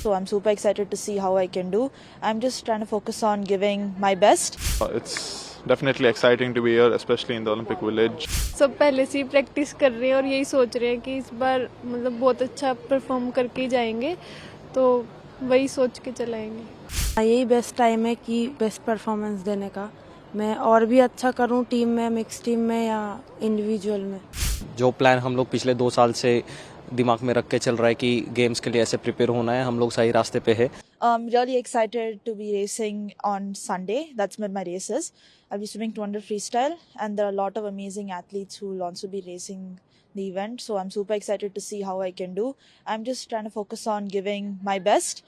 so I'm super excited to see how I can do. I'm just trying to focus on giving my best. It's definitely exciting to be here, especially in the Olympic Village. सब पहले से ही practice कर रहे हैं और यही सोच रहे हैं कि इस बार मतलब बहुत अच्छा परफॉर्म करके ही जाएंगे, तो वही सोच के चलाएंगे। यही बेस्ट टाइम है कि बेस्ट परफॉर्मेंस देने का। मैं और भी अच्छा करूं टीम में, मिक्स टीम में या इंडिविजुअल में। जो प्लान हम लोग पिछले 2 साल से दिमाग में रख के चल रहा है कि गेम्स के लिए ऐसे प्रिपेयर होना है, हम लोग सही रास्ते पे है। Really excited to be racing on Sunday. That's when my race is. I'll be swimming 200 freestyle, and there are a lot of amazing athletes who will also be racing the event. So I'm super excited to see how I can do. I'm just trying to focus on giving my best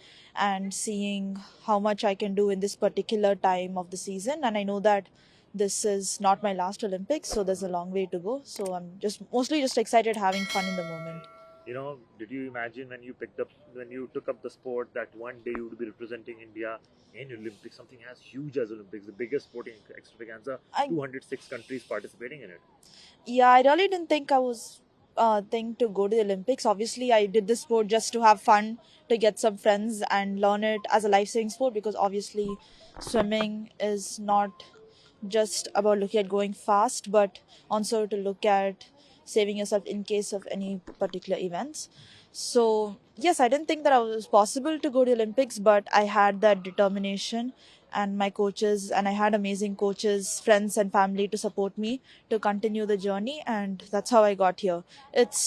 and seeing how much I can do in this particular time of the season. And I know that this is not my last Olympics, so there's a long way to go. So I'm mostly excited, having fun in the moment. You know, did you imagine when you took up the sport that one day you would be representing India in Olympics, something as huge as Olympics, the biggest sporting extravaganza, 206 countries participating in it? Yeah, I really didn't think I was think to go to the Olympics. Obviously, I did this sport just to have fun, to get some friends and learn it as a life-saving sport, because obviously swimming is not just about looking at going fast, but also to look at saving yourself in case of any particular events. So yes, I didn't think that it was possible to go to the Olympics, but I had that determination and my coaches, and I had amazing coaches, friends and family to support me to continue the journey, and that's how I got here. It's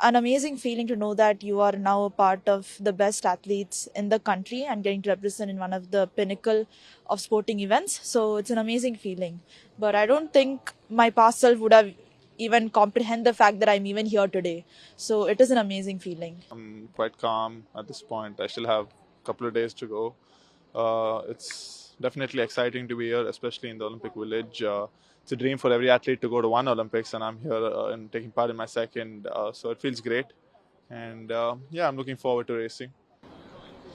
an amazing feeling to know that you are now a part of the best athletes in the country and getting to represent in one of the pinnacle of sporting events. So it's an amazing feeling, but I don't think my past self would have even comprehend the fact that I'm even here today. So it is an amazing feeling. I'm quite calm at this point. I still have a couple of days to go. It's definitely exciting to be here, especially in the Olympic Village. It's a dream for every athlete to go to one Olympics, and I'm here and taking part in my second. So it feels great, and yeah, I'm looking forward to racing.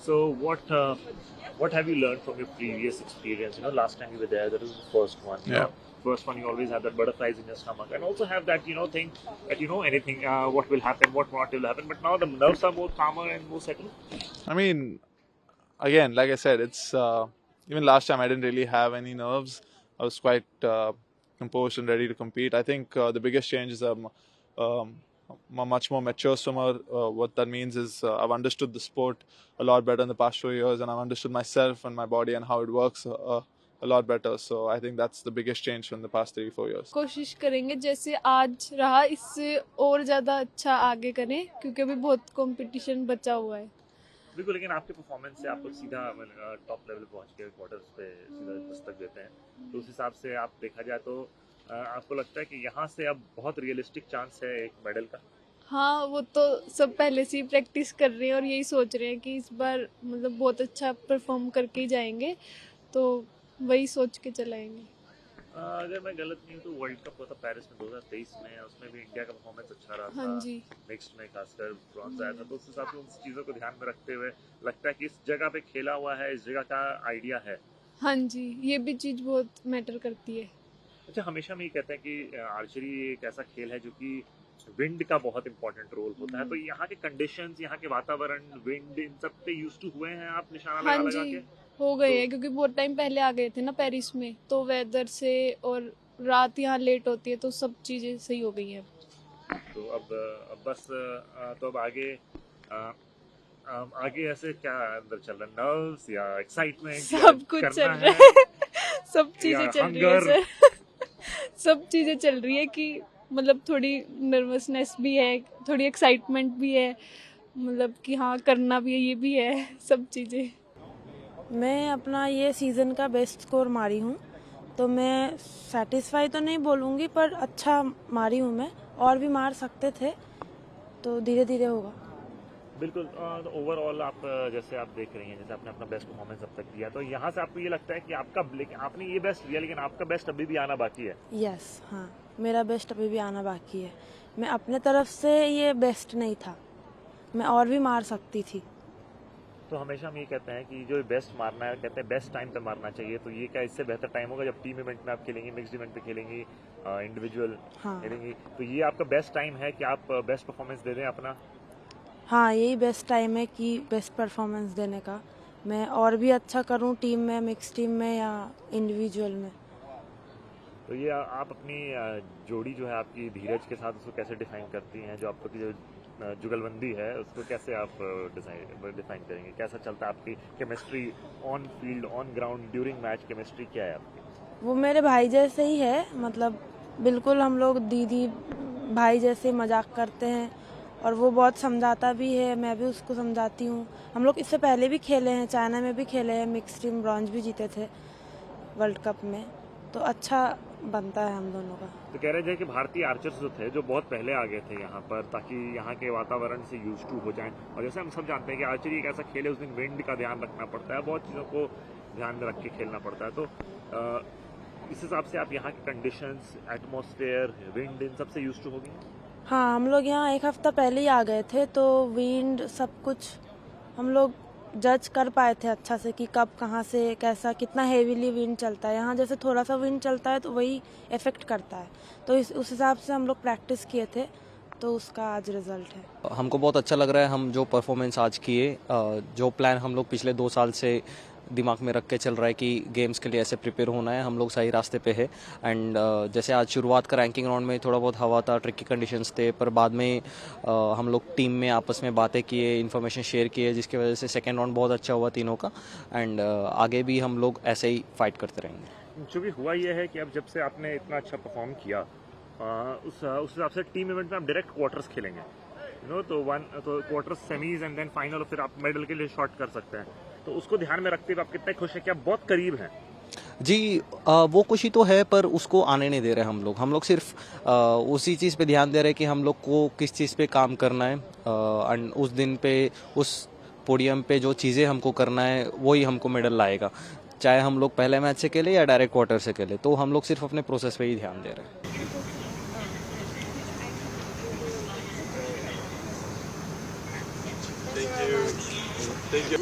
So what have you learned from your previous experience? You know, last time you were there, that was the first one. You Yeah. know, first one, you always have that butterflies in your stomach, and also have that think that anything, what will happen, what not will happen. But now the nerves are more calmer and more settled. I mean, again, like I said, it's even last time I didn't really have any nerves. I was quite composed and ready to compete. I think the biggest change is I'm a much more mature swimmer. What that means is I've understood the sport a lot better in the past 2 years, and I've understood myself and my body and how it works a lot better. So I think that's the biggest change from the past 3-4 years. कोशिश करेंगे जैसे आज रहा इससे और ज़्यादा अच्छा आगे करें, क्योंकि अभी बहुत कंपटीशन बचा हुआ है। बिल्कुल, लेकिन आपके परफॉर्मेंस से आप लोग सीधा टॉप लेवल पहुंच के क्वार्टर्स पे सीधा दस्तक देते हैं, तो उस हिसाब से आप देखा जाए तो आपको लगता है कि यहाँ से अब बहुत रियलिस्टिक चांस है एक मेडल का? हाँ, वो तो सब पहले से ही प्रैक्टिस कर रहे हैं और यही सोच रहे हैं कि इस बार मतलब बहुत अच्छा परफॉर्म करके ही जाएंगे, तो वही सोच के चलाएंगे। अगर मैं गलत नहीं हूँ तो वर्ल्ड कप हुआ था पेरिस में 2023 में, उसमें भी इंडिया का परफॉर्मेंस अच्छा रहा था। हाँ जी। नेक्स्ट में खासकर ब्रॉन्ज आया था, तो उस हिसाब से उन चीज़ों को ध्यान में रखते हुए लगता है कि इस जगह पे खेला हुआ है, इस जगह का आइडिया है। हाँ जी, ये भी चीज़ बहुत मैटर करती है। अच्छा, हमेशा हम ये कहते हैं कि आर्चरी एक ऐसा खेल है जो कि विंड का बहुत इंपॉर्टेंट रोल होता है, तो यहाँ के कंडीशंस, यहाँ के वातावरण, विंड, इन सब पे यूज्ड टू हुए हैं आप निशाना हाँ लगा जी, के? हो गए हैं, क्योंकि बहुत टाइम पहले आ गए थे ना पेरिस में, तो वेदर से और रात यहाँ लेट होती है, तो सब चीज़ें सही हो गई हैं। तो अब बस तो अब आगे ऐसे क्या अंदर चल रहा है, नर्व्स या एक्साइटमेंट, सब कुछ चल रहा है सब चीजें चल रही है सर सब चीजें चल रही है कि मतलब थोड़ी नर्वसनेस भी है, थोड़ी एक्साइटमेंट भी है, मतलब कि हाँ करना भी है, ये भी है, सब चीज़ें। मैं अपना ये सीज़न का बेस्ट स्कोर मारी हूँ, तो मैं सेटिस्फाई तो नहीं बोलूँगी, पर अच्छा मारी हूँ मैं। और भी मार सकते थे, तो धीरे धीरे होगा। बिल्कुल। तो ओवरऑल आप जैसे आप देख रही हैं, जैसे आपने अपना बेस्ट परफॉर्मेंस अब तक दिया, तो यहाँ से आपको ये लगता है कि आपने ये बेस्ट दिया, लेकिन आपका बेस्ट अभी भी आना बाकी है? यस, हाँ, मेरा बेस्ट अभी भी आना बाकी है। मैं अपने तरफ से ये बेस्ट नहीं था, मैं और भी मार सकती थी। तो हमेशा हम ये कहते हैं कि जो बेस्ट मारना है, कहते हैं बेस्ट टाइम पे मारना चाहिए, तो ये क्या इससे बेहतर टाइम होगा जब टीम इवेंट में आप खेलेंगी, मिक्स्ड इवेंट पे खेलेंगी, इंडिविजुअल हाँ। खेलेंगी, तो ये आपका बेस्ट टाइम है कि आप बेस्ट परफॉर्मेंस दे दें अपना? हाँ, यही बेस्ट टाइम है कि बेस्ट परफॉर्मेंस देने का। मैं और भी अच्छा करूँ टीम में, मिक्स टीम में या इंडिविजुअल में। तो ये आप अपनी जोड़ी जो है आपकी धीरज के साथ उसको कैसे डिफाइन करती हैं? जो आपकी जो जुगलबंदी है उसको कैसे आप डिफाइन करेंगे? कैसा चलता है आपकी chemistry on field, on ground, during match? Chemistry क्या है आपकी? वो मेरे भाई जैसे ही है, मतलब बिल्कुल हम लोग दीदी भाई जैसे मजाक करते हैं और वो बहुत समझाता भी है, मैं भी उसको समझाती हूँ। हम लोग इससे पहले भी खेले हैं, चाइना में भी खेले हैं, मिक्स टीम ब्रॉन्ज भी जीते थे वर्ल्ड कप में, तो अच्छा बनता है हम दोनों का। तो कह रहे थे कि भारतीय आर्चर्स जो थे जो बहुत पहले आ गए थे यहाँ पर ताकि यहाँ के वातावरण से यूज टू हो जाएं, और जैसे हम सब जानते हैं कि आर्चरी एक ऐसा खेल है, उस दिन विंड का ध्यान रखना पड़ता है, बहुत चीज़ों को ध्यान में रख के खेलना पड़ता है। तो इस हिसाब से आप यहाँ के कंडीशंस, एटमॉस्फेयर, विंड, इन सबसे यूज टू हो गए? हाँ, हम लोग यहाँ एक हफ्ता पहले ही आ गए थे, तो विंड सब कुछ हम लोग जज कर पाए थे अच्छा से कि कब कहाँ से कैसा कितना हेवीली विंड चलता है। यहाँ जैसे थोड़ा सा विंड चलता है तो वही इफेक्ट करता है, तो उस हिसाब से हम लोग प्रैक्टिस किए थे, तो उसका आज रिजल्ट है। हमको बहुत अच्छा लग रहा है, हम जो परफॉर्मेंस आज किए, जो प्लान हम लोग पिछले 2 साल से दिमाग में रख के चल रहा है कि गेम्स के लिए ऐसे प्रिपेयर होना है, हम लोग सही रास्ते पे है। एंड जैसे आज शुरुआत का रैंकिंग राउंड में थोड़ा बहुत हवा था, ट्रिकी कंडीशंस थे, पर बाद में हम लोग टीम में आपस में बातें किए, इन्फॉर्मेशन शेयर किए, जिसकी वजह से सेकेंड राउंड बहुत अच्छा हुआ तीनों का। एंड आगे भी हम लोग ऐसे ही फाइट करते रहेंगे। जो भी हुआ ये है कि अब जब से आपने इतना अच्छा परफॉर्म किया, उस हिसाब से टीम इवेंट में आप डायरेक्ट क्वार्टर्स खेलेंगे, तो quarters, semis and then final, और फिर आप मेडल के लिए शॉट कर सकते हैं। तो उसको ध्यान में रखते हुए आप कितने खुश हैं कि आप बहुत करीब हैं? जी, वो खुशी तो है, पर उसको आने नहीं दे रहे हम लोग सिर्फ उसी चीज़ पे ध्यान दे रहे हैं कि हम लोग को किस चीज़ पे काम करना है, एंड उस दिन पे उस पोडियम पे जो चीज़ें हमको करना है वही हमको मेडल लाएगा, चाहे हम लोग पहले मैच से खेले या डायरेक्ट क्वार्टर से खेले। तो हम लोग सिर्फ अपने प्रोसेस पे ही ध्यान दे रहे हैं। Thank you.